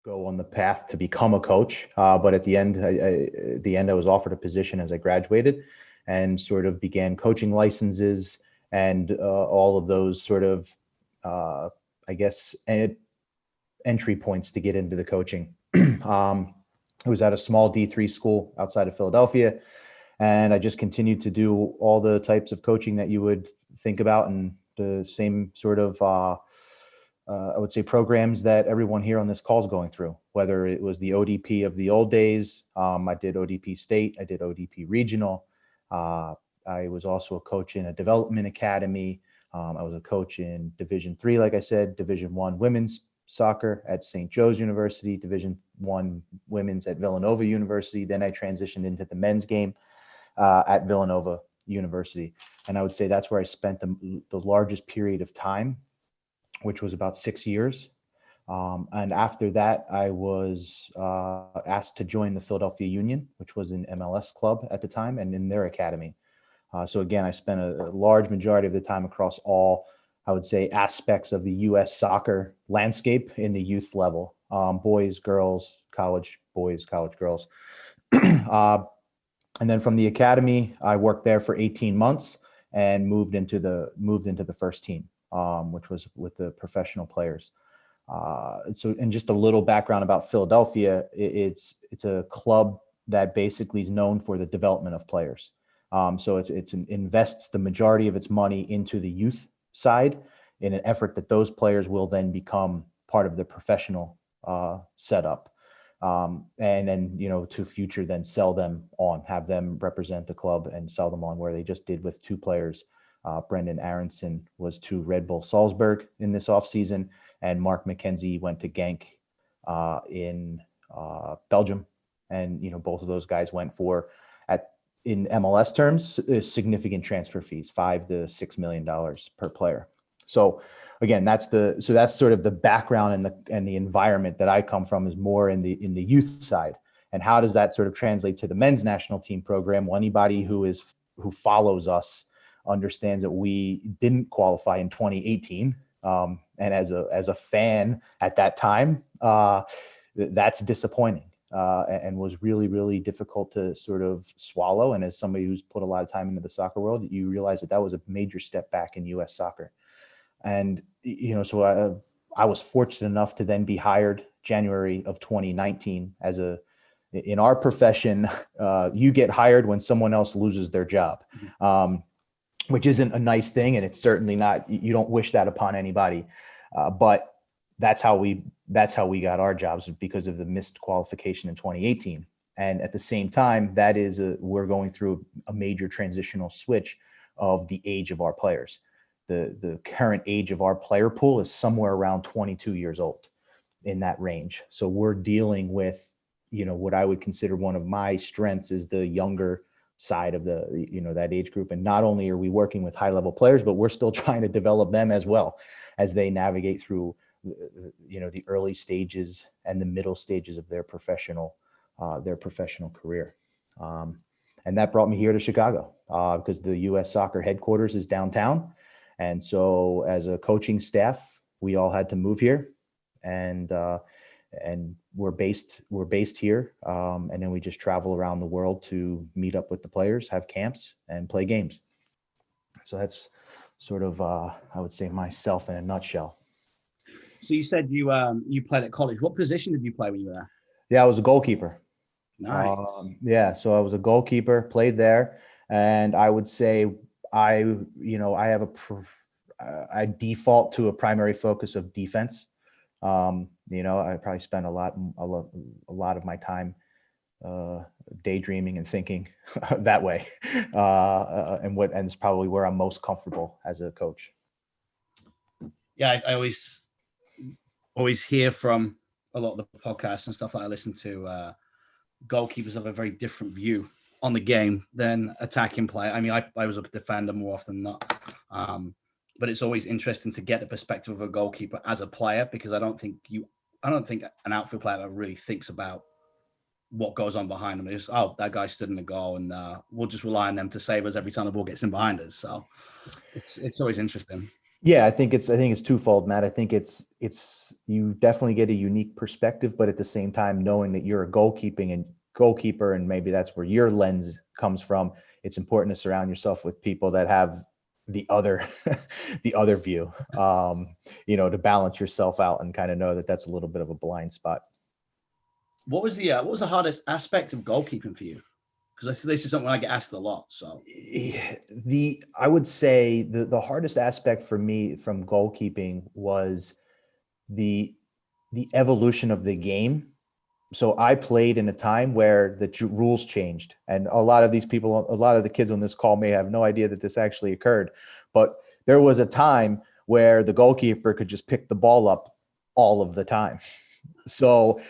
go on the path to become a coach. But at the end, I was offered a position as I graduated and sort of began coaching licenses and all of those sort of, I guess, entry points to get into the coaching. I was at a small D3 school outside of Philadelphia, and I just continued to do all the types of coaching that you would think about, and the same sort of I would say programs that everyone here on this call is going through, whether it was the ODP of the old days. I did ODP state, I did ODP regional. I was also a coach in a development academy. I was a coach in Division III, like I said, Division I women's soccer at St. Joe's University, Division I women's at Villanova University. Then I transitioned into the men's game at Villanova University. And I would say that's where I spent the largest period of time, which was about 6 years. And after that, I was asked to join the Philadelphia Union, which was an MLS club at the time, and in their academy. So again, I spent a large majority of the time across all, I would say, aspects of the U.S. soccer landscape in the youth level, boys, girls, college boys, college girls. And then from the academy, I worked there for 18 months and moved into the first team, which was with the professional players. And just a little background about Philadelphia, it's a club that basically is known for the development of players. So it invests the majority of its money into the youth side in an effort that those players will then become part of the professional setup. And then, to future then sell them on, have them represent the club and sell them on, where they just did with two players. Brendan Aronson was to Red Bull Salzburg in this offseason, and Mark McKenzie went to Genk in Belgium. And, both of those guys went for, in MLS terms, significant transfer fees, $5 to $6 million per player. So again, that's sort of the background and the environment that I come from, is more in the youth side. And how does that sort of translate to the men's national team program? Well, anybody who follows us understands that we didn't qualify in 2018. And as a fan at that time, that's disappointing. And was really, really difficult to sort of swallow. And as somebody who's put a lot of time into the soccer world, you realize that was a major step back in U.S. soccer. And, so I was fortunate enough to then be hired January of 2019 in our profession, you get hired when someone else loses their job, which isn't a nice thing. And it's certainly not, you don't wish that upon anybody. But that's how we got our jobs, because of the missed qualification in 2018. And at the same time, we're going through a major transitional switch of the age of our players. The current age of our player pool is somewhere around 22 years old, in that range. So we're dealing with, what I would consider one of my strengths is the younger side of that age group. And not only are we working with high level players, but we're still trying to develop them as well as they navigate through the early stages and the middle stages of their professional career. And that brought me here to Chicago because the U.S. soccer headquarters is downtown. And so as a coaching staff, we all had to move here, and we're based here. And then we just travel around the world to meet up with the players, have camps, and play games. So that's sort of, I would say, myself in a nutshell. So you said you played at college. What position did you play when you were there? Yeah, I was a goalkeeper. Nice. So I was a goalkeeper, played there, and I would say I default to a primary focus of defense. I probably spend a lot of my time daydreaming and thinking that way, and it's probably where I'm most comfortable as a coach. Yeah, I always hear from a lot of the podcasts and stuff that I listen to. Goalkeepers have a very different view on the game than attacking play. I mean, I was a defender more often than not, but it's always interesting to get the perspective of a goalkeeper as a player, because I don't think an outfield player really thinks about what goes on behind them. It's, that guy stood in the goal, and we'll just rely on them to save us every time the ball gets in behind us. So it's always interesting. Yeah, I think it's twofold, Matt. I think it's you definitely get a unique perspective, but at the same time, knowing that you're a goalkeeper, and maybe that's where your lens comes from. It's important to surround yourself with people that have the other the other view, to balance yourself out and kind of know that that's a little bit of a blind spot. What was the hardest aspect of goalkeeping for you? Because this is something I get asked a lot. So I would say the hardest aspect for me from goalkeeping was the the evolution of the game. So I played in a time where the rules changed, and a lot of these people, a lot of the kids on this call may have no idea that this actually occurred, but there was a time where the goalkeeper could just pick the ball up all of the time. So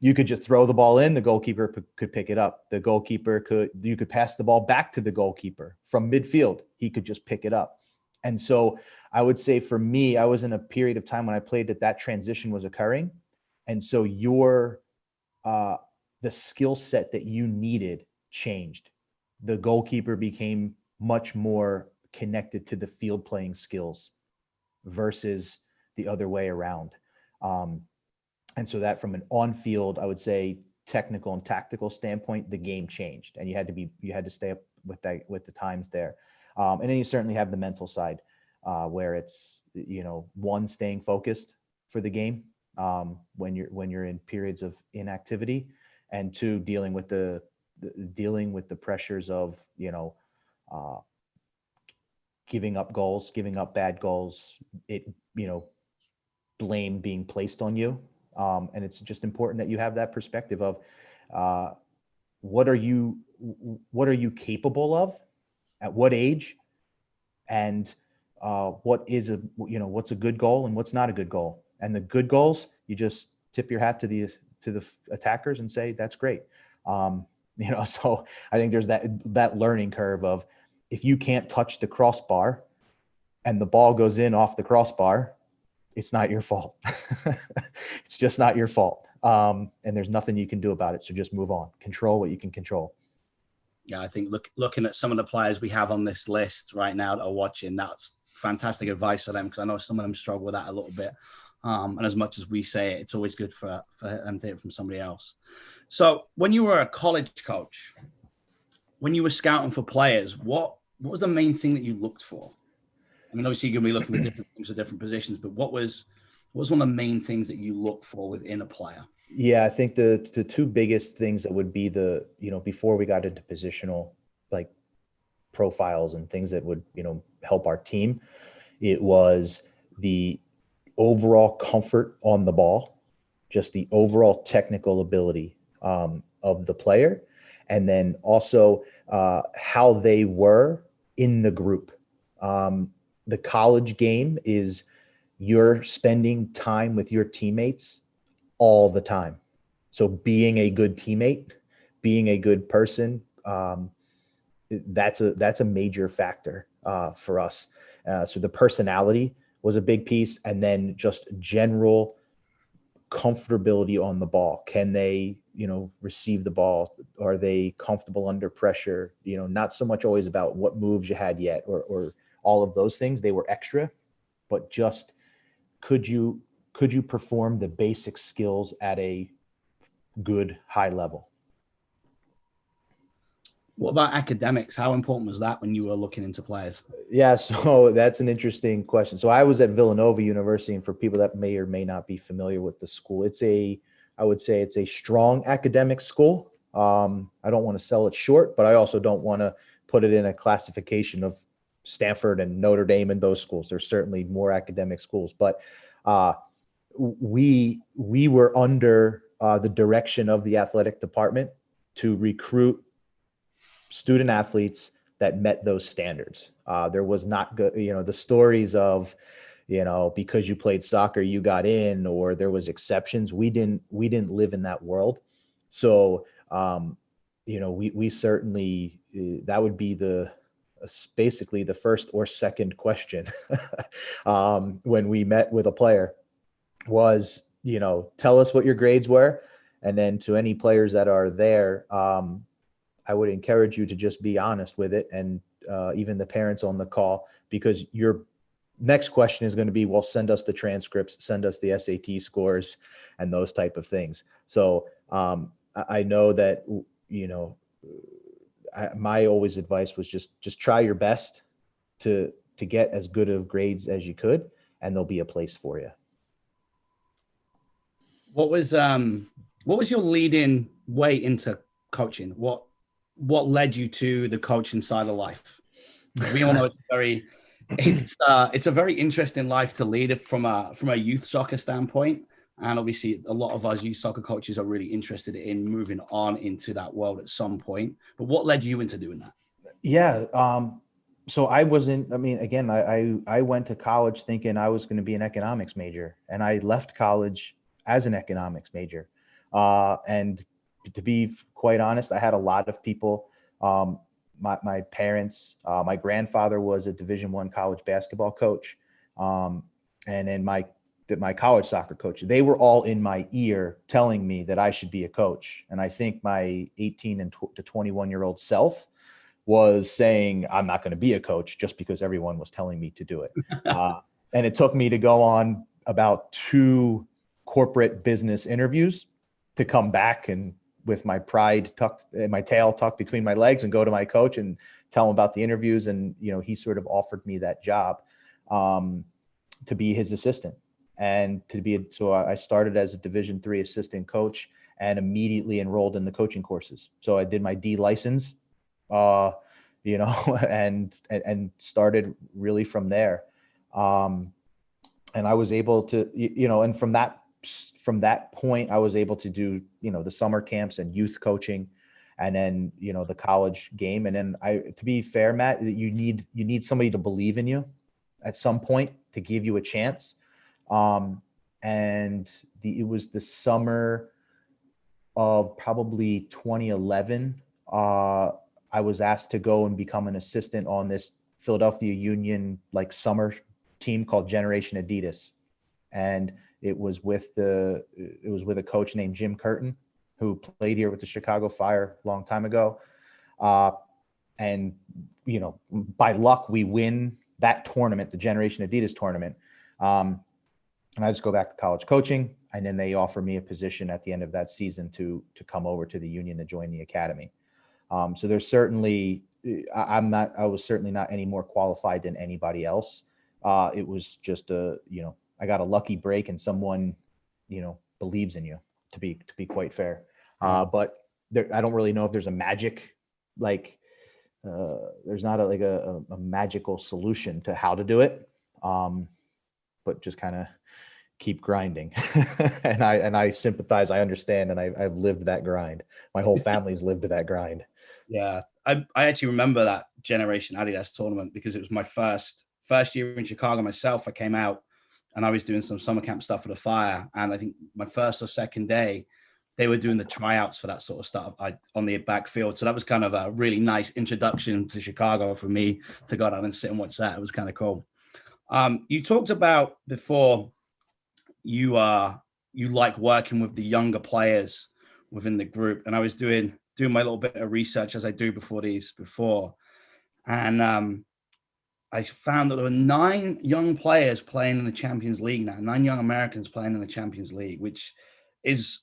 you could just throw the ball in, the goalkeeper could pick it up. You could pass the ball back to the goalkeeper from midfield. He could just pick it up. And so I would say for me, I was in a period of time when I played that transition was occurring. And so the skill set that you needed changed. The goalkeeper became much more connected to the field playing skills versus the other way around. Um, and so that from an on-field, I would say technical and tactical standpoint, the game changed, and you had to stay up with the times there. And then you certainly have the mental side, where it's one, staying focused for the game when you're in periods of inactivity, and two, dealing with the pressures of uh, giving up goals, giving up bad goals, blame being placed on you. And it's just important that you have that perspective of uh, what are you capable of at what age, and what's a good goal and what's not a good goal. And the good goals, you just tip your hat to the attackers and say that's great. So I think there's that learning curve of, if you can't touch the crossbar and the ball goes in off the crossbar, it's not your fault. It's just not your fault. And there's nothing you can do about it. So just move on. Control what you can control. yeah, I think looking at some of the players we have on this list right now that are watching, that's fantastic advice for them, because I know some of them struggle with that a little bit. And as much as we say it, it's always good for them to hear it from somebody else. So when you were a college coach, when you were scouting for players, what was the main thing that you looked for? I mean, obviously you're going to be looking for different things at different positions, but what was one of the main things that you look for within a player? Yeah, I think the two biggest things that would be before we got into positional, like, profiles and things that would, help our team, it was the overall comfort on the ball, just the overall technical ability of the player, and then also how they were in the group. The college game is, you're spending time with your teammates all the time. So being a good teammate, being a good person, that's a major factor for us. So the personality was a big piece, and then just general comfortability on the ball. Can they, receive the ball? Are they comfortable under pressure? Not so much always about what moves you had yet, or all of those things. They were extra, but just could you perform the basic skills at a good high level? What about academics? How important was that when you were looking into players? Yeah, so that's an interesting question. So I was at Villanova University, and for people that may or may not be familiar with the school, I would say it's a strong academic school. I don't want to sell it short, but I also don't want to put it in a classification of Stanford and Notre Dame and those schools. There's certainly more academic schools, but we were under the direction of the athletic department to recruit student athletes that met those standards. There was not good, the stories of, because you played soccer, you got in, or there was exceptions. We didn't live in that world. So, we certainly, that would be basically the first or second question when we met with a player was, tell us what your grades were. And then to any players that are there, I would encourage you to just be honest with it. And even the parents on the call, because next question is going to be, well, send us the transcripts, send us the SAT scores and those type of things. So I know that, my always advice was just try your best to get as good of grades as you could, and there'll be a place for you. What was your lead-in way into coaching? What led you to the coaching side of life? We all know it's a very interesting life to lead from a youth soccer standpoint. And obviously a lot of us youth soccer coaches are really interested in moving on into that world at some point. But what led you into doing that? Yeah. So I wasn't, again, I went to college thinking I was going to be an economics major, and I left college as an economics major. And to be quite honest, I had a lot of people, my parents, my grandfather was a Division I college basketball coach. And then my college soccer coach, they were all in my ear telling me that I should be a coach. And I think my 18 to 21-year-old self was saying, I'm not going to be a coach just because everyone was telling me to do it. And it took me to go on about 2 corporate business interviews to come back and with my pride my tail tucked between my legs and go to my coach and tell him about the interviews. And, he sort of offered me that job to be his assistant. And so I started as a Division III assistant coach and immediately enrolled in the coaching courses. So I did my D license, and started really from there. And I was able to, and from that point, I was able to do, the summer camps and youth coaching, and then, the college game. And then to be fair, Matt, you need somebody to believe in you at some point to give you a chance. And it was the summer of probably 2011. I was asked to go and become an assistant on this Philadelphia Union summer team called Generation Adidas. And it was with a coach named Jim Curtin, who played here with the Chicago Fire a long time ago. And, by luck, we win that tournament, the Generation Adidas tournament. And I just go back to college coaching, and then they offer me a position at the end of that season to come over to the Union to join the academy. So there's certainly, I was certainly not any more qualified than anybody else. It was just I got a lucky break, and someone, believes in you, to be quite fair. But I don't really know if there's a magic, there's not a magical solution to how to do it. But just kind of keep grinding. and I sympathize. I understand. And I've lived that grind. My whole family's lived that grind. Yeah. I actually remember that Generation Adidas tournament because it was my first year in Chicago myself. I came out and I was doing some summer camp stuff for the Fire. And I think my first or second day, they were doing the tryouts for that sort of stuff on the backfield. So that was kind of a really nice introduction to Chicago for me to go down and sit and watch that. It was kind of cool. You talked about before you like working with the younger players within the group, and I was doing my little bit of research as I do before, and I found that there were 9 young players playing in the Champions League now, 9 young Americans playing in the Champions League, which is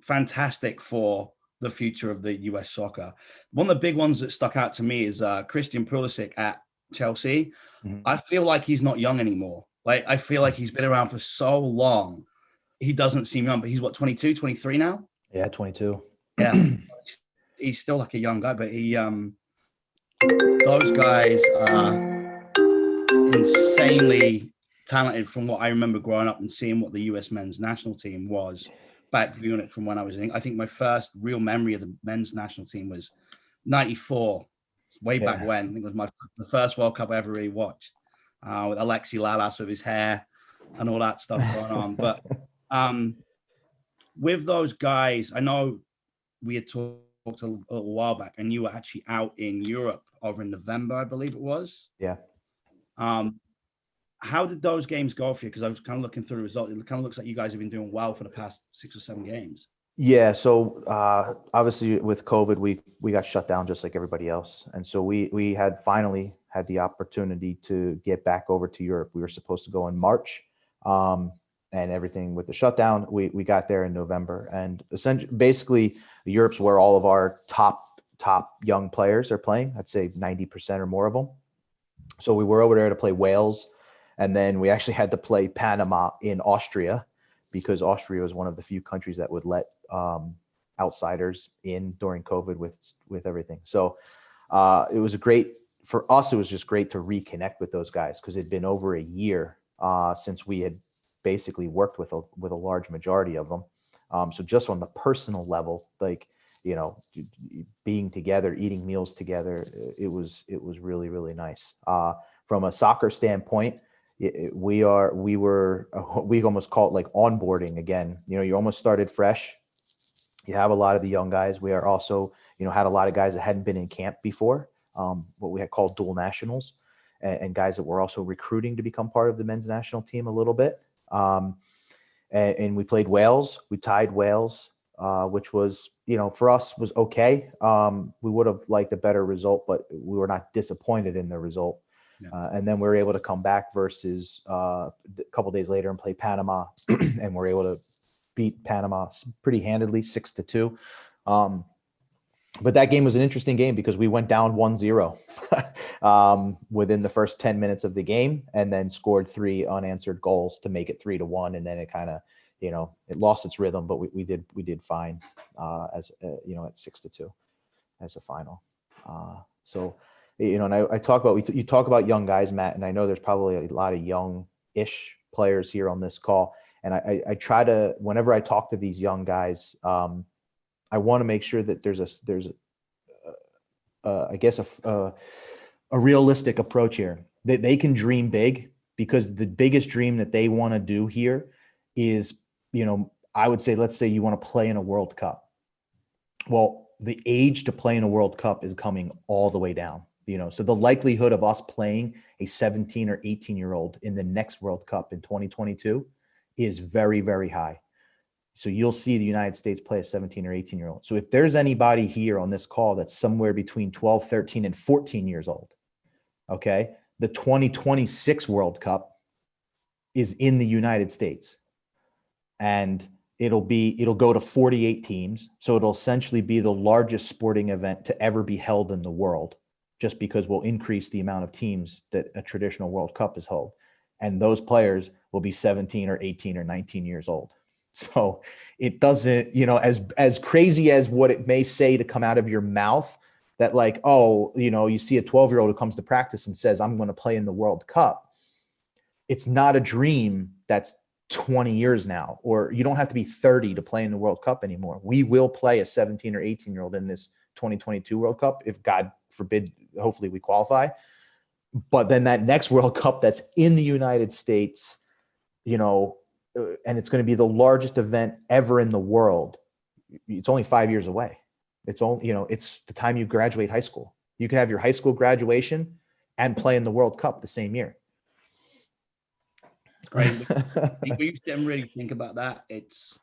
fantastic for the future of the US soccer. One of the big ones that stuck out to me is Christian Pulisic at Chelsea. Mm-hmm. I feel like he's not young anymore. I feel like he's been around for so long. He doesn't seem young, but he's what, 22, 23 now? Yeah, 22. Yeah. He's still like a young guy, but those guys are insanely talented from what I remember growing up and seeing what the US men's national team was back viewing it from when I was in. I think my first real memory of the men's national team was 94, way back when. I think it was the first World Cup I ever really watched, with Alexi Lalas with his hair and all that stuff going on. But with those guys, I know we had talked a little while back, and you were actually out in Europe over in November, I believe it was. Yeah. How did those games go for you? Because I was kind of looking through the results. It kind of looks like you guys have been doing well for the past 6 or 7 games. Yeah, so obviously with COVID, we got shut down just like everybody else, and so we had finally had the opportunity to get back over to Europe. We were supposed to go in March, and everything with the shutdown, we got there in November, and essentially, basically, Europe's where all of our top young players are playing. I'd say 90% or more of them. So we were over there to play Wales, and then we actually had to play Panama in Austria because Austria was one of the few countries that would let outsiders in during COVID with everything. So it was a great for us. It was just great to reconnect with those guys because it'd been over a year since we had basically worked with a large majority of them. So just on the personal level, like being together, eating meals together, it was really really nice. From a soccer standpoint, we almost call it like onboarding again. You almost started fresh. You have a lot of the young guys. We are also had a lot of guys that hadn't been in camp before, what we had called dual nationals, and guys that were also recruiting to become part of the men's national team a little bit. And we played Wales. We tied Wales, which was, for us was okay. We would have liked a better result, but we were not disappointed in the result. Yeah. And then we were able to come back versus a couple of days later and play Panama, and we're able to beat Panama pretty handedly, 6-2. But that game was an interesting game because we went down 1-0 within the first 10 minutes of the game, and then scored 3 unanswered goals to make it 3-1. And then it kind of, it lost its rhythm, but we did fine as at 6-2 as a final. So, and I talk about, you talk about young guys, Matt, and I know there's probably a lot of young-ish players here on this call. And I try to, whenever I talk to these young guys, I want to make sure that there's a realistic approach here, that they can dream big, because the biggest dream that they want to do here is, I would say, let's say you want to play in a World Cup. Well, the age to play in a World Cup is coming all the way down, so the likelihood of us playing a 17 or 18-year-old in the next World Cup in 2022 is very, very high. So you'll see the United States play a 17 or 18-year-old. So if there's anybody here on this call that's somewhere between 12, 13, and 14 years old, okay, the 2026 World Cup is in the United States. And it'll go to 48 teams. So it'll essentially be the largest sporting event to ever be held in the world, just because we'll increase the amount of teams that a traditional World Cup is held. And those players will be 17 or 18 or 19 years old. So it doesn't, as crazy as what it may say to come out of your mouth, that like, you see a 12-year-old who comes to practice and says, I'm going to play in the World Cup. It's not a dream that's 20 years now, or you don't have to be 30 to play in the World Cup anymore. We will play a 17 or 18-year-old in this 2022 World Cup, if God forbid, hopefully we qualify. But then that next World Cup that's in the United States, and it's going to be the largest event ever in the world. It's only 5 years away. It's only, it's the time you graduate high school. You can have your high school graduation and play in the World Cup the same year. Crazy. When you really think about that, it's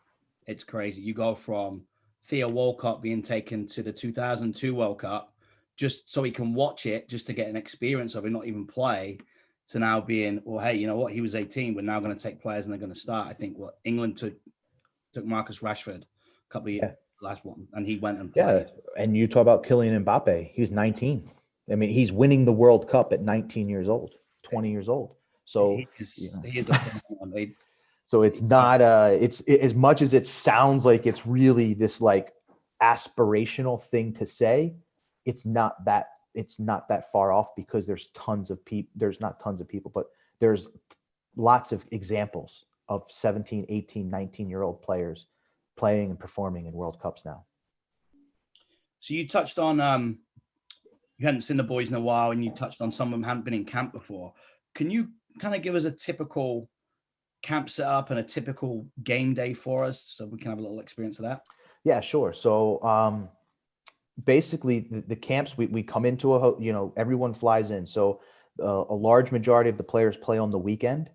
crazy. You go from Theo Walcott being taken to the 2002 World Cup just so he can watch it, just to get an experience of it, not even play, to now being, well, hey, you know what? He was 18. We're now going to take players and they're going to start. I think England took Marcus Rashford a couple of years, last one, and he went and played. Yeah, and you talk about Kylian Mbappe. He's 19. I mean, he's winning the World Cup at 19 years old, 20 years old. So he is so it's not it's as much as it sounds like it's really this like aspirational thing to say, it's not that far off, because there's not tons of people, but there's lots of examples of 17, 18, 19-year-old players playing and performing in World Cups now. So you touched on you hadn't seen the boys in a while, and you touched on some of them hadn't been in camp before. Can you kind of give us a typical camp setup and a typical game day for us, so we can have a little experience of that? Yeah, sure. So basically the camps, we come into everyone flies in. So a large majority of the players play on the weekend.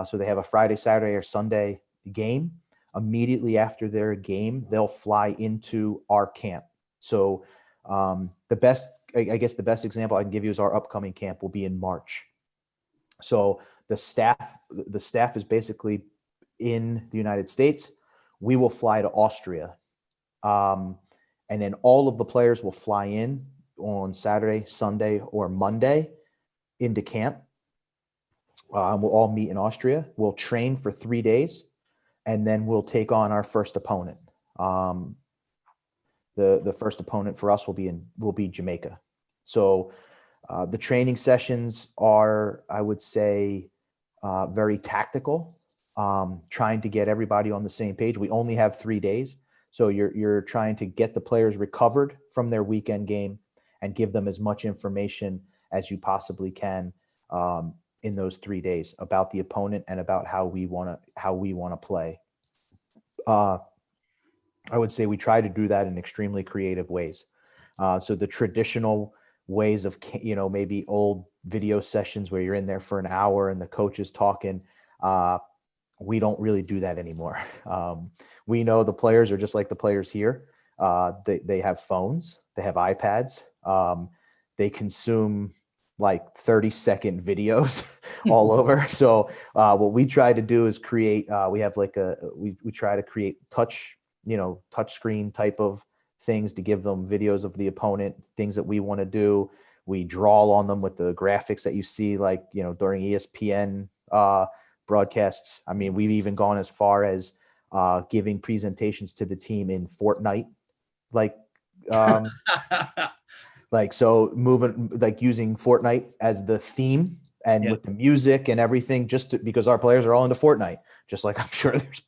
So they have a Friday, Saturday, or Sunday game. immediately after their game, they'll fly into our camp. So the best example I can give you is our upcoming camp will be in March. So the staff is basically in the United States. We will fly to Austria. And then all of the players will fly in on Saturday, Sunday, or Monday into camp. We'll all meet in Austria. We'll train for 3 days, and then we'll take on our first opponent. The first opponent for us will be Jamaica. So the training sessions are, I would say, very tactical, trying to get everybody on the same page. We only have 3 days. So you're trying to get the players recovered from their weekend game and give them as much information as you possibly can in those 3 days about the opponent and about how we want to play. I would say we try to do that in extremely creative ways. So the traditional ways of, maybe old video sessions where you're in there for an hour and the coach is talking, we don't really do that anymore. We know the players are just like the players here. They have phones, they have iPads. They consume like 30-second videos all over. So what we try to do is create, we have like we try to create touch screen type of things to give them videos of the opponent, things that we want to do. We draw on them with the graphics that you see, like, during ESPN broadcasts. I mean, we've even gone as far as giving presentations to the team in Fortnite, using Fortnite as the theme and with the music and everything, because our players are all into Fortnite, just like I'm sure there's,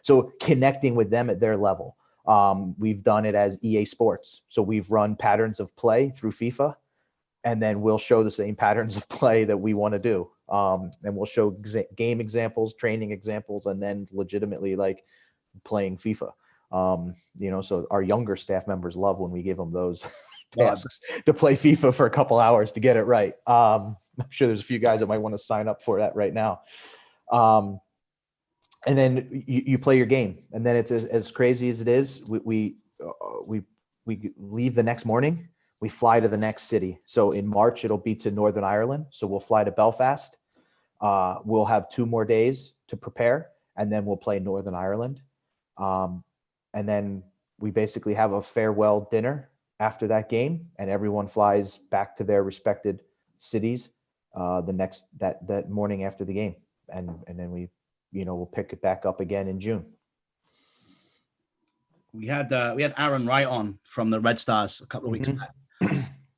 so connecting with them at their level. We've done it as EA Sports. So we've run patterns of play through FIFA, and then we'll show the same patterns of play that we want to do. And we'll show game examples, training examples, and then legitimately like playing FIFA. So our younger staff members love when we give them those tasks to play FIFA for a couple hours to get it right. I'm sure there's a few guys that might want to sign up for that right now. And then you play your game, and then it's as crazy as it is. We leave the next morning. We fly to the next city. So in March, it'll be to Northern Ireland. So we'll fly to Belfast. We'll have 2 more days to prepare, and then we'll play Northern Ireland. And then we basically have a farewell dinner after that game, and everyone flies back to their respected cities that morning after the game. And then we'll pick it back up again in June. We had Aaron Wright on from the Red Stars a couple of weeks back.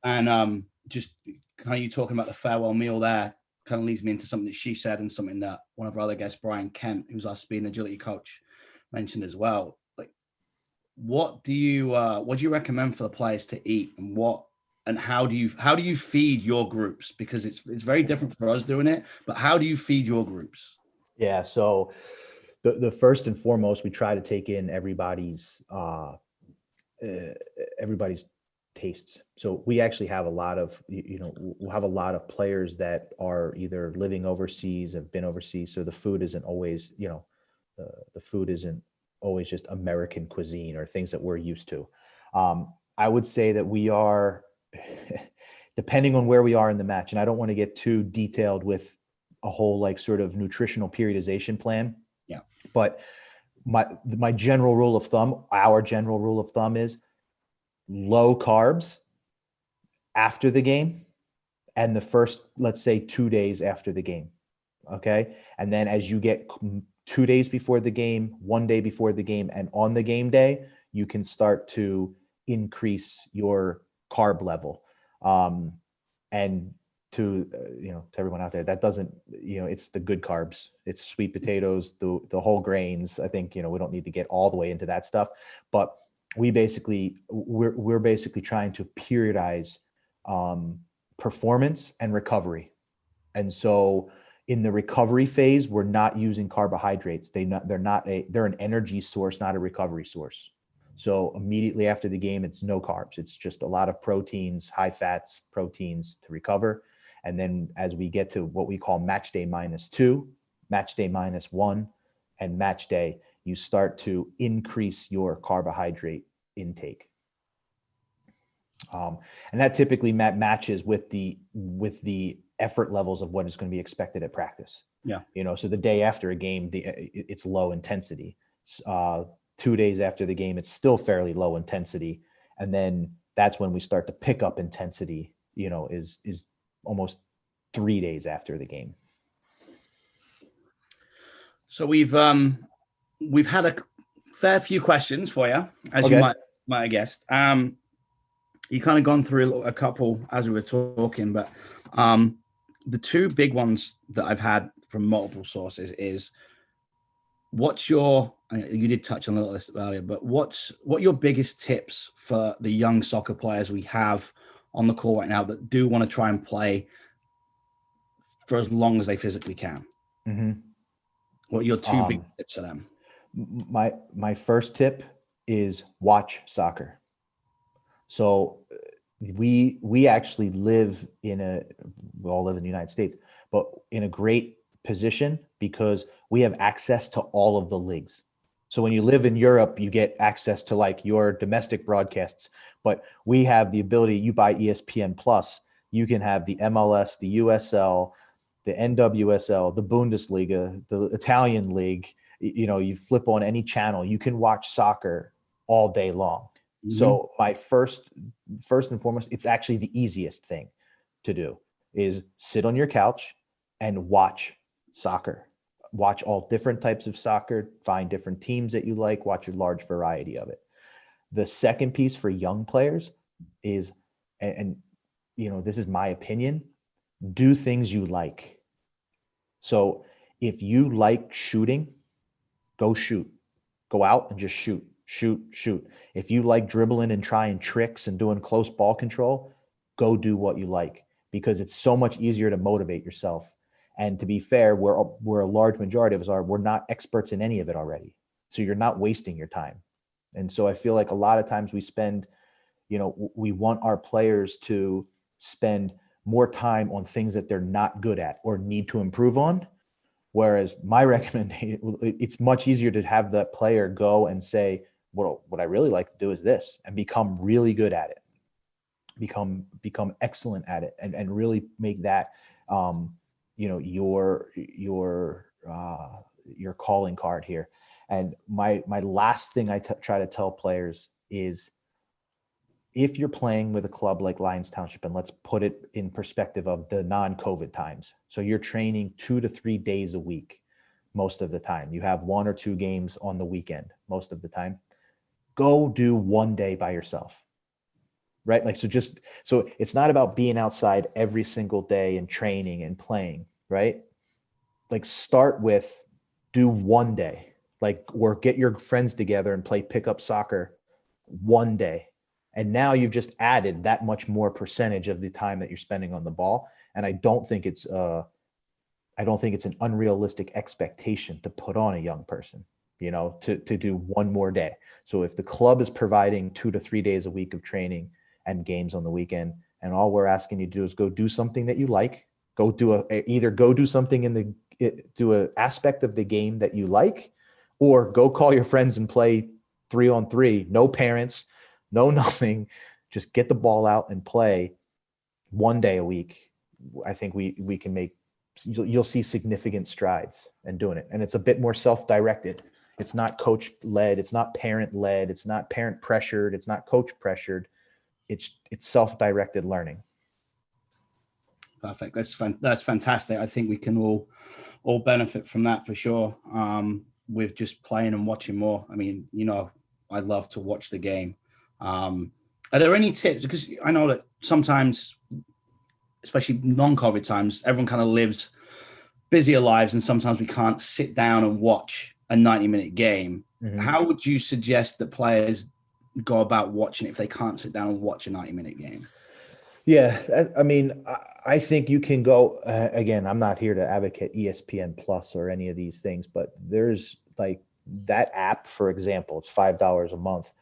And just kind of you talking about the farewell meal there kind of leads me into something that she said, and something that one of our other guests, Brian Kent, who's our speed and agility coach, mentioned as well. Like, what do you recommend for the players to eat, and how do you feed your groups? Because it's very different for us doing it, but how do you feed your groups? Yeah. So the first and foremost, we try to take in everybody's tastes. So we actually have a lot of, we'll have a lot of players that are either living overseas, have been overseas. So the food isn't always, the food isn't always just American cuisine or things that we're used to. I would say that we are, depending on where we are in the match, and I don't want to get too detailed with a whole like sort of nutritional periodization plan. Yeah. But my general rule of thumb, our general rule of thumb is low carbs after the game and the first, let's say, 2 days after the game. Okay. And then as you get 2 days before the game, 1 day before the game, and on the game day, you can start to increase your carb level. And to everyone out there, that doesn't, it's the good carbs. It's sweet potatoes, the whole grains. I think, we don't need to get all the way into that stuff, but we're basically trying to periodize performance and recovery. And so in the recovery phase, we're not using carbohydrates. They're an energy source, not a recovery source. So immediately after the game, it's no carbs. It's just a lot of proteins, high fats, proteins to recover. And then as we get to what we call match day -2, match day -1, and match day, you start to increase your carbohydrate intake. And that typically matches with the effort levels of what is going to be expected at practice. Yeah. So the day after a game, it's low intensity. 2 days after the game, it's still fairly low intensity. And then that's when we start to pick up intensity, is almost 3 days after the game. So we've had a fair few questions for you, as you might have guessed. You kind of gone through a couple as we were talking, but the two big ones that I've had from multiple sources is, you did touch on a little of this earlier, but what your biggest tips for the young soccer players we have on the call right now that do want to try and play for as long as they physically can? Mm-hmm. What are your two big tips for them? My first tip is watch soccer. So we actually we all live in the United States, but in a great position because we have access to all of the leagues. So when you live in Europe, you get access to like your domestic broadcasts, but we have the ability, you buy ESPN Plus, you can have the MLS, the USL, the NWSL, the Bundesliga, the Italian league. You flip on any channel, you can watch soccer all day long. Mm-hmm. So my first and foremost, it's actually the easiest thing to do is sit on your couch and watch soccer. Watch all different types of soccer, find different teams that you like, watch a large variety of it. The second piece for young players is, and this is my opinion, do things you like. So if you like shooting, go shoot. Go out and just shoot. If you like dribbling and trying tricks and doing close ball control, go do what you like, because it's so much easier to motivate yourself. And to be fair, we're a large majority of us we're not experts in any of it already. So you're not wasting your time. And so I feel like a lot of times we want our players to spend more time on things that they're not good at or need to improve on. Whereas my recommendation, it's much easier to have that player go and say, well, what I really like to do is this, and become really good at it, become excellent at it, and really make that, your calling card here. And my last thing I try to tell players is, if you're playing with a club like Lyons Township, and let's put it in perspective of the non-COVID times. So you're training 2 to 3 days a week most of the time. You have 1 or 2 games on the weekend most of the time. Go do 1 day by yourself, right? Like, so it's not about being outside every single day and training and playing, right? Like, start with do 1 day, or get your friends together and play pickup soccer 1 day. And now you've just added that much more percentage of the time that you're spending on the ball. And I don't think it's an unrealistic expectation to put on a young person, to do 1 more day. So if the club is providing 2 to 3 days a week of training and games on the weekend, and all we're asking you to do is go do something that you like, either go do something do an aspect of the game that you like, or go call your friends and play 3-on-3, no parents, no nothing, just get the ball out and play 1 day a week. I think we can you'll see significant strides in doing it. And it's a bit more self-directed. It's not coach led. It's not parent led. It's not parent pressured. It's not coach pressured. It's self-directed learning. Perfect. That's fantastic. I think we can all benefit from that for sure. With just playing and watching more. I mean, I love to watch the game. Are there any tips? Because I know that sometimes, especially non-COVID times, everyone kind of lives busier lives, and sometimes we can't sit down and watch a 90-minute game. Mm-hmm. How would you suggest that players go about watching it if they can't sit down and watch a 90-minute game? Yeah, I mean, I think you can go, again, I'm not here to advocate ESPN Plus or any of these things, but there's like that app, for example, it's $5 a month.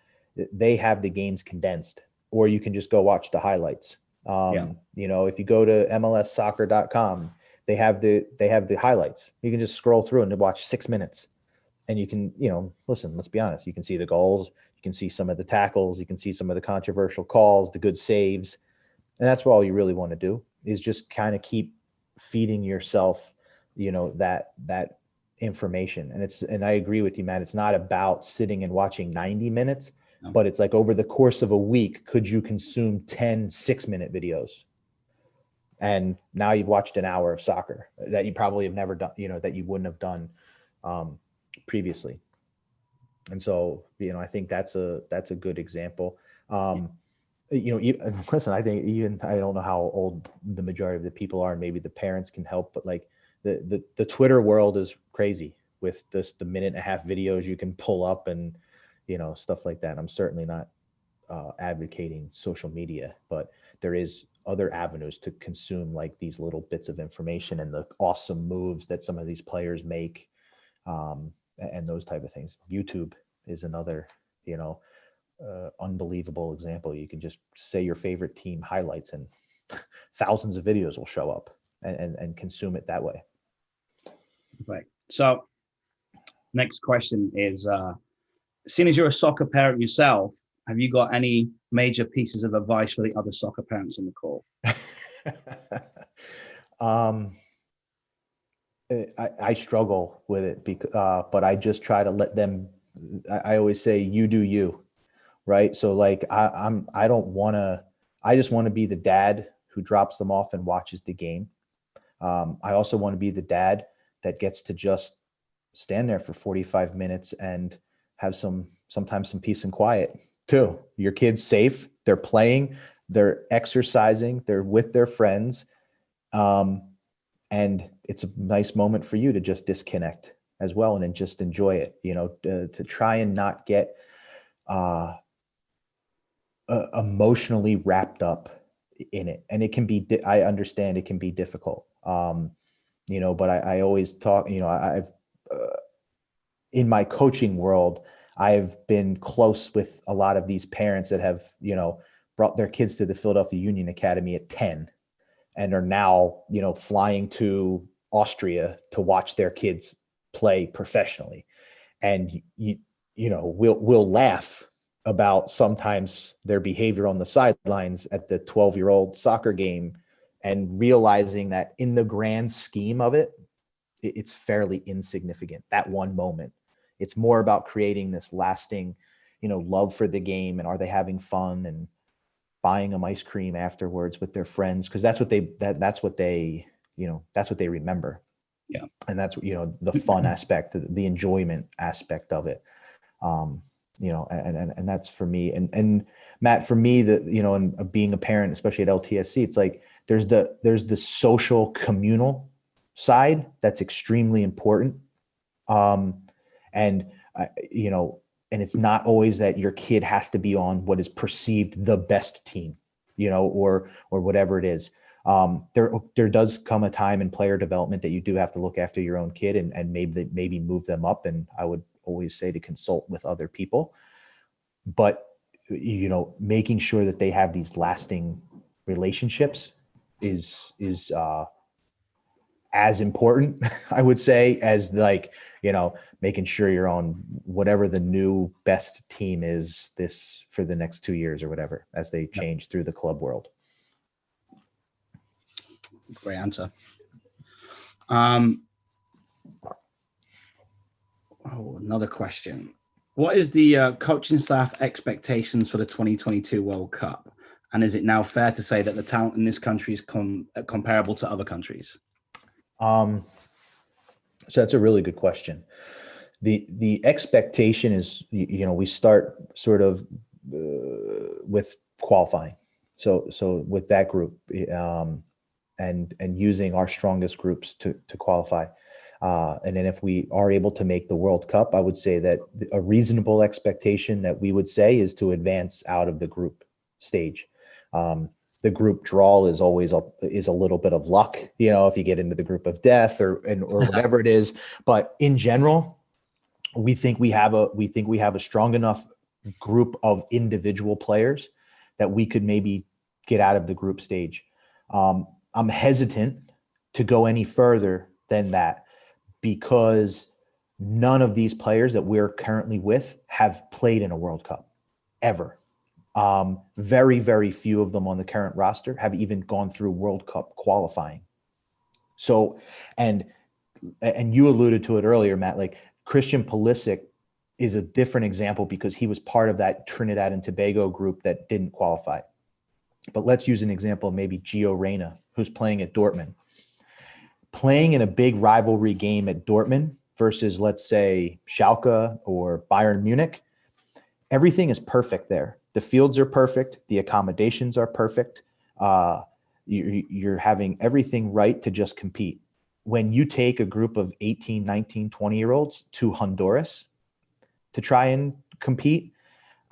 They have the games condensed, or you can just go watch the highlights. If you go to MLSsoccer.com, they have the highlights. You can just scroll through and watch 6 minutes, and you can, listen, let's be honest. You can see the goals, you can see some of the tackles, you can see some of the controversial calls, the good saves. And that's what all you really want to do is just kind of keep feeding yourself, that information. And I agree with you, Matt. It's not about sitting and watching 90 minutes, but it's like over the course of a week, could you consume 10 6-minute videos? And now you've watched an hour of soccer that you probably have never done, that you wouldn't have done previously. And so, I think that's a good example. Listen, I think I don't know how old the majority of the people are, and maybe the parents can help, but like the Twitter world is crazy with the 1.5-minute videos you can pull up and, stuff like that. I'm certainly not advocating social media, but there is other avenues to consume like these little bits of information and the awesome moves that some of these players make, and those type of things. YouTube is another, unbelievable example. You can just say your favorite team highlights and thousands of videos will show up and consume it that way. Right. So next question is, seeing as you're a soccer parent yourself, have you got any major pieces of advice for the other soccer parents on the call? I struggle with it but I just try to let them, I always say, you do you, right? So like, I just want to be the dad who drops them off and watches the game. I also want to be the dad that gets to just stand there for 45 minutes and have sometimes some peace and quiet too. Your kid's safe. They're playing, they're exercising, they're with their friends. And it's a nice moment for you to just disconnect as well and then just enjoy it, to try and not get emotionally wrapped up in it. And it can be, I understand it can be difficult, but I always talk, I've in my coaching world, I've been close with a lot of these parents that have, brought their kids to the Philadelphia Union Academy at 10 and are now, flying to Austria to watch their kids play professionally. And, we'll laugh about sometimes their behavior on the sidelines at the 12-year-old soccer game and realizing that in the grand scheme of it, it's fairly insignificant, that one moment. It's more about creating this lasting, love for the game, and are they having fun and buying them ice cream afterwards with their friends, because that's what they remember. Yeah. And that's the fun aspect, the enjoyment aspect of it. And that's for me. And Matt, for me, and being a parent, especially at LTSC, it's like there's the social communal side that's extremely important. And it's not always that your kid has to be on what is perceived the best team, or whatever it is. There does come a time in player development that you do have to look after your own kid and maybe move them up. And I would always say to consult with other people, but making sure that they have these lasting relationships is as important, I would say, as making sure you're on whatever the new best team is this for the next 2 years or whatever, as they change through the club world. Great answer. Another question. What is the coaching staff expectations for the 2022 World Cup? And is it now fair to say that the talent in this country is comparable to other countries? So that's a really good question. The expectation is, we start sort of with qualifying. So with that group, and using our strongest groups to qualify. And then if we are able to make the World Cup, I would say that a reasonable expectation that we would say is to advance out of the group stage. The group draw is always a little bit of luck, if you get into the group of death or whatever it is. But in general, we think we have a strong enough group of individual players that we could maybe get out of the group stage. I'm hesitant to go any further than that because None of these players that we're currently with have played in a World Cup ever. Very, very few of them on the current roster have even gone through World Cup qualifying. So, and you alluded to it earlier, Matt, like Christian Pulisic is a different example because he was part of that Trinidad and Tobago group that didn't qualify. But let's use an example of maybe Gio Reyna, who's playing at Dortmund. Playing in a big rivalry game at Dortmund versus, let's say, Schalke or Bayern Munich, everything is perfect there. The fields are perfect. The accommodations are perfect. You're having everything right to just compete. When you take a group of 18, 19, 20-year-olds to Honduras to try and compete,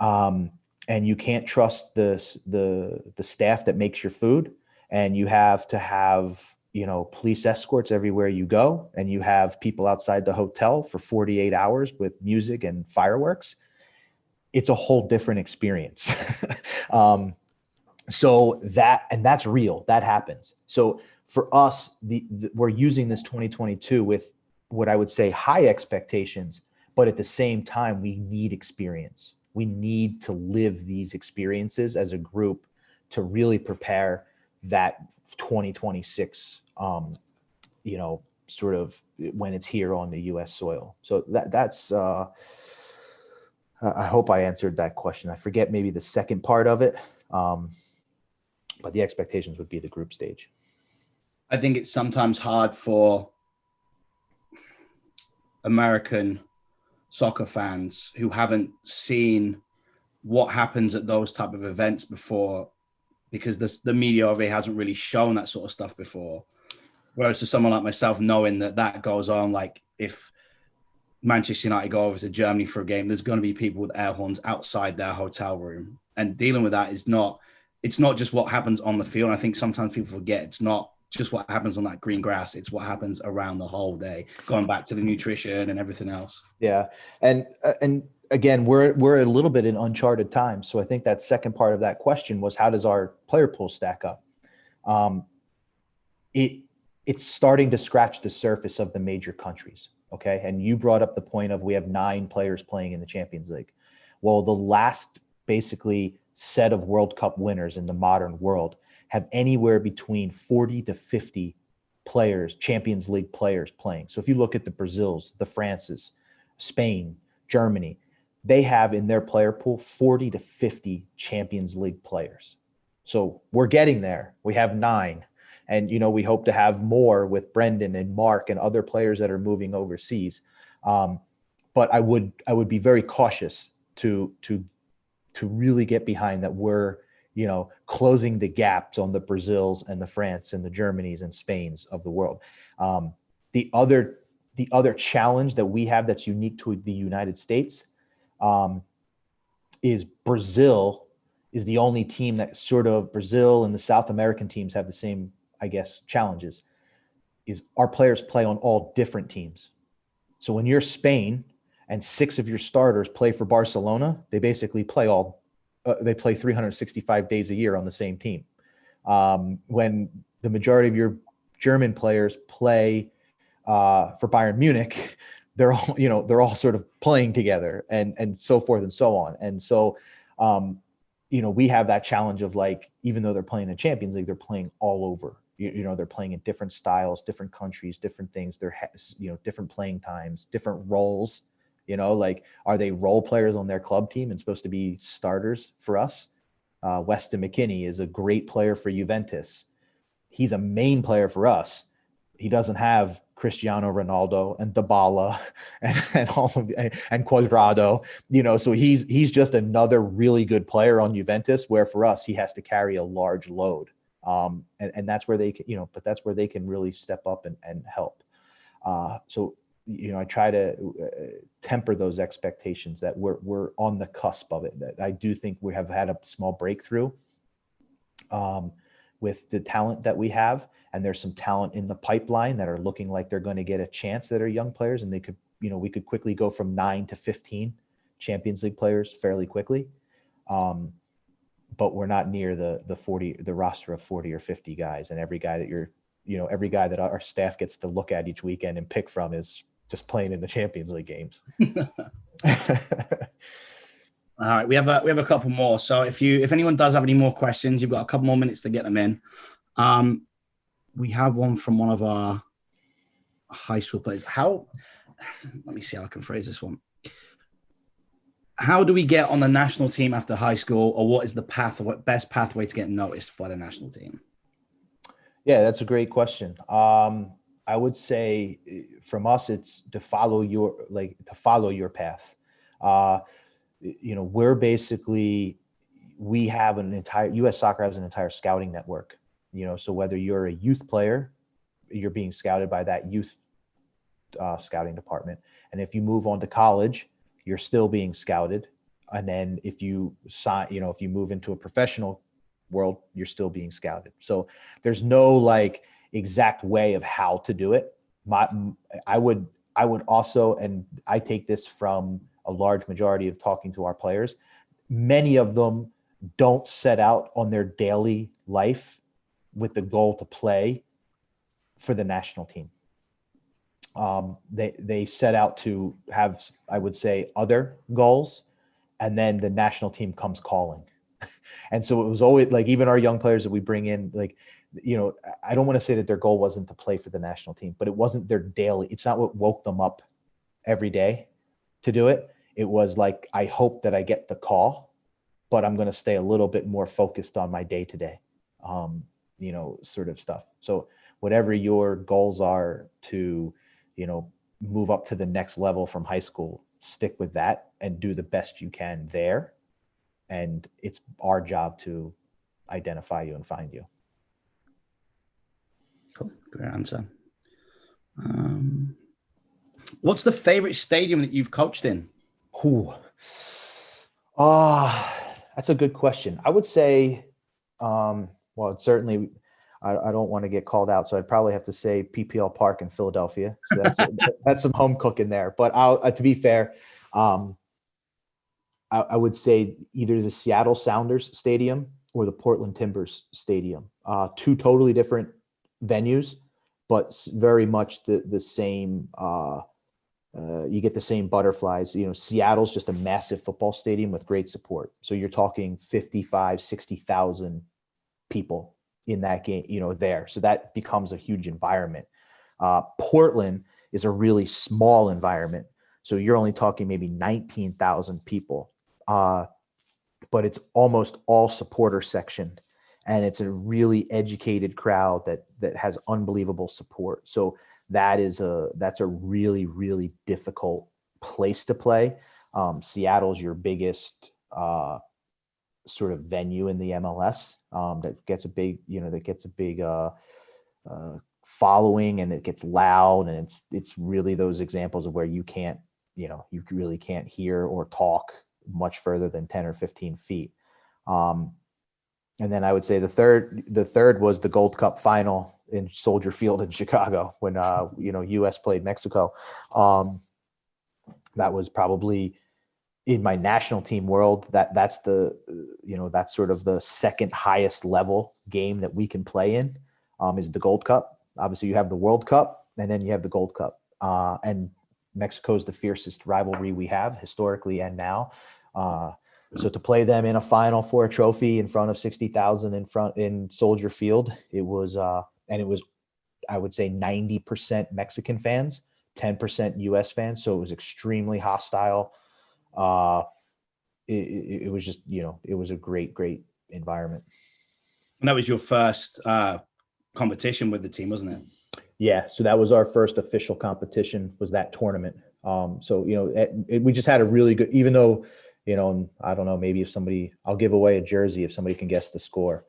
and you can't trust the staff that makes your food, and you have to have, police escorts everywhere you go, and you have people outside the hotel for 48 hours with music and fireworks, it's a whole different experience. So that's real. That happens. So for us, we're using this 2022 with what I would say high expectations, but at the same time, we need experience. We need to live these experiences as a group to really prepare that 2026, sort of when it's here on the U.S. soil. So that's, I hope I answered that question. I forget maybe the second part of it, but the expectations would be the group stage. I think it's sometimes hard for American soccer fans who haven't seen what happens at those type of events before, because the media already hasn't really shown that sort of stuff before. Whereas to someone like myself, knowing that goes on, like if Manchester United go over to Germany for a game, there's going to be people with air horns outside their hotel room, and dealing with that it's not just what happens on the field. I think sometimes people forget it's not just what happens on that green grass. It's what happens around the whole day, going back to the nutrition and everything else. Yeah. And again, we're a little bit in uncharted times. So I think that second part of that question was, how does our player pool stack up? It's starting to scratch the surface of the major countries. Okay. And you brought up the point of we have 9 players playing in the Champions League. Well, the last basically set of World Cup winners in the modern world have anywhere between 40 to 50 players, Champions League players playing. So if you look at the Brazils, the Frances, Spain, Germany, they have in their player pool 40 to 50 Champions League players. So we're getting there. We have 9. And, we hope to have more with Brendan and Mark and other players that are moving overseas. But I would be very cautious to really get behind that we're, closing the gaps on the Brazils and the France and the Germanys and Spains of the world. The other challenge that we have that's unique to the United States is Brazil is the only team that Brazil and the South American teams have the same, I guess, challenges, is our players play on all different teams. So when you're Spain and 6 of your starters play for Barcelona, they basically play 365 days a year on the same team. When the majority of your German players play for Bayern Munich, they're all sort of playing together and so forth and so on. And so, we have that challenge of, like, even though they're playing in Champions League, they're playing all over. They're playing in different styles, different countries, different things. They're, different playing times, different roles. Like, are they role players on their club team and supposed to be starters for us? Weston McKennie is a great player for Juventus. He's a main player for us. He doesn't have Cristiano Ronaldo and Dybala and all of and Cuadrado, so he's just another really good player on Juventus, where for us, he has to carry a large load. And that's where they can, but that's where they can really step up and help. So, I try to temper those expectations that we're on the cusp of it. That I do think we have had a small breakthrough with the talent that we have. And there's some talent in the pipeline that are looking like they're going to get a chance, that are young players. And they could, we could quickly go from 9 to 15 Champions League players fairly quickly. But we're not near the roster of 40 or 50 guys. And every guy that every guy that our staff gets to look at each weekend and pick from is just playing in the Champions League games. All right, we have a couple more. So if anyone does have any more questions, you've got a couple more minutes to get them in. We have one from one of our high school players. Let me see how I can phrase this one. How do we get on the national team after high school, or what is the best pathway to get noticed by the national team? Yeah, that's a great question. I would say from us, it's to follow your path. We have an entire U.S. Soccer has an entire scouting network. So whether you're a youth player, you're being scouted by that youth scouting department, and if you move on to college, you're still being scouted. And then if you move into a professional world, you're still being scouted. So there's no exact way of how to do it. I would also, and I take this from a large majority of talking to our players, many of them don't set out on their daily life with the goal to play for the national team. They set out to have, I would say, other goals, and then the national team comes calling. And so it was always even our young players that we bring in, I don't want to say that their goal wasn't to play for the national team, but it wasn't their daily. It's not what woke them up every day to do it. It was I hope that I get the call, but I'm going to stay a little bit more focused on my day to day, sort of stuff. So whatever your goals are to, move up to the next level from high school, stick with that and do the best you can there. And it's our job to identify you and find you. Cool. Great answer. What's the favorite stadium that you've coached in? That's a good question. I would say, it's certainly, I don't want to get called out, so I'd probably have to say PPL Park in Philadelphia. So that's some home cooking there. But to be fair, I would say either the Seattle Sounders Stadium or the Portland Timbers Stadium. Two totally different venues, but very much the same. You get the same butterflies. Seattle's just a massive football stadium with great support. So you're talking 55, 60,000 people in that game, there. So that becomes a huge environment. Portland is a really small environment. So you're only talking maybe 19,000 people. But it's almost all supporter section, and it's a really educated crowd that has unbelievable support. So that's a really, really difficult place to play. Seattle's your biggest sort of venue in the MLS that gets a big following, and it gets loud, and it's really those examples of where you really can't hear or talk much further than 10 or 15 feet. And then I would say the third was the Gold Cup final in Soldier Field in Chicago when US played Mexico. That was probably, in my national team world, that's sort of the second highest level game that we can play in, is the Gold Cup. Obviously you have the World Cup, and then you have the Gold Cup. And Mexico's the fiercest rivalry we have historically and now. So to play them in a final for a trophy in front of 60,000 in Soldier Field, it was, I would say 90% Mexican fans, 10% US fans. So it was extremely hostile. It was just, it was a great, great environment. And that was your first competition with the team, wasn't it? Yeah. So that was our first official competition, was that tournament. So, we just had a really good, even though, I don't know, maybe I'll give away a jersey if somebody can guess the score,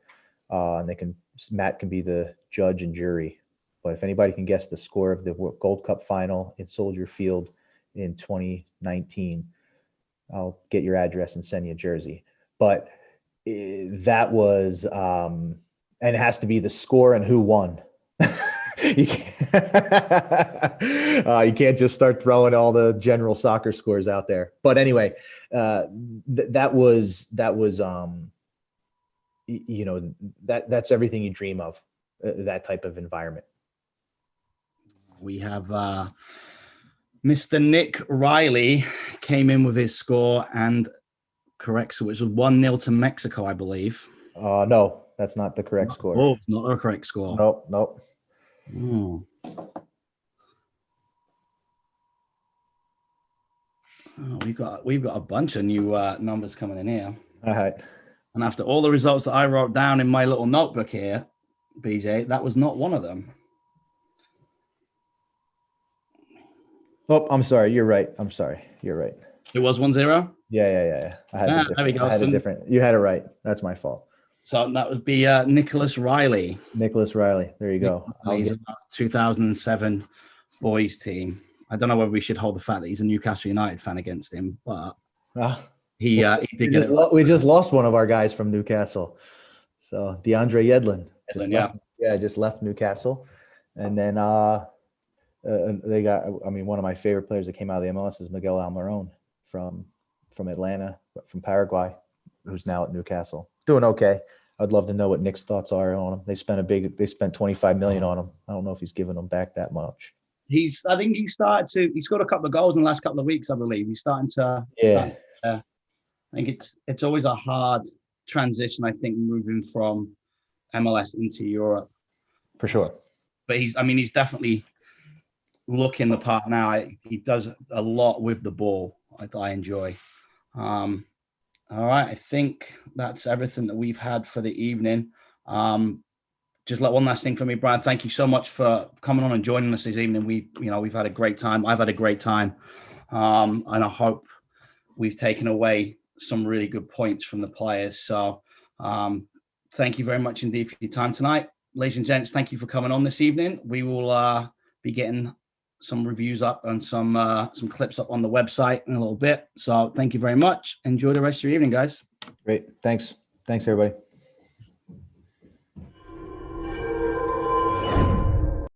and Matt can be the judge and jury. But if anybody can guess the score of the Gold Cup final in Soldier Field in 2019, I'll get your address and send you a jersey. But that was, and it has to be the score and who won. You can't just start throwing all the general soccer scores out there. But anyway, that was that's everything you dream of, that type of environment. We have Mr. Nick Riley came in with his score and correct, so it was 1-0 to Mexico, I believe. No, that's not the correct score. Oh, not the correct score. Nope. Oh, we've got a bunch of new numbers coming in here. All right. And after all the results that I wrote down in my little notebook here, BJ, that was not one of them. Oh, I'm sorry. You're right. You're right. It was 1-0? Yeah. I had there we go. a different. You had it right. That's my fault. So that would be Nicholas Riley. Nicholas Riley. There you go. 2007 boys team. I don't know whether we should hold the fact that he's a Newcastle United fan against him, but he did get it. We just lost one of our guys from Newcastle. So DeAndre Yedlin just left Newcastle. And then they got, one of my favorite players that came out of the MLS is Miguel Almiron from Atlanta, from Paraguay, who's now at Newcastle. Doing okay. I'd love to know what Nick's thoughts are on him. They spent $25 million on him. I don't know if he's giving them back that much. I think he scored a couple of goals in the last couple of weeks, I believe. He's starting to. I think it's always a hard transition, I think, moving from MLS into Europe. For sure. But he's definitely looking the part now. He does a lot with the ball. I enjoy. All right, I think that's everything that we've had for the evening. Just one last thing for me, Brian. Thank you so much for coming on and joining us this evening. We've had a great time. I've had a great time, and I hope we've taken away some really good points from the players. So, thank you very much indeed for your time tonight, ladies and gents. Thank you for coming on this evening. We will be getting some reviews up and some clips up on the website in a little bit. So, thank you very much. Enjoy the rest of your evening, guys. Great. Thanks, everybody.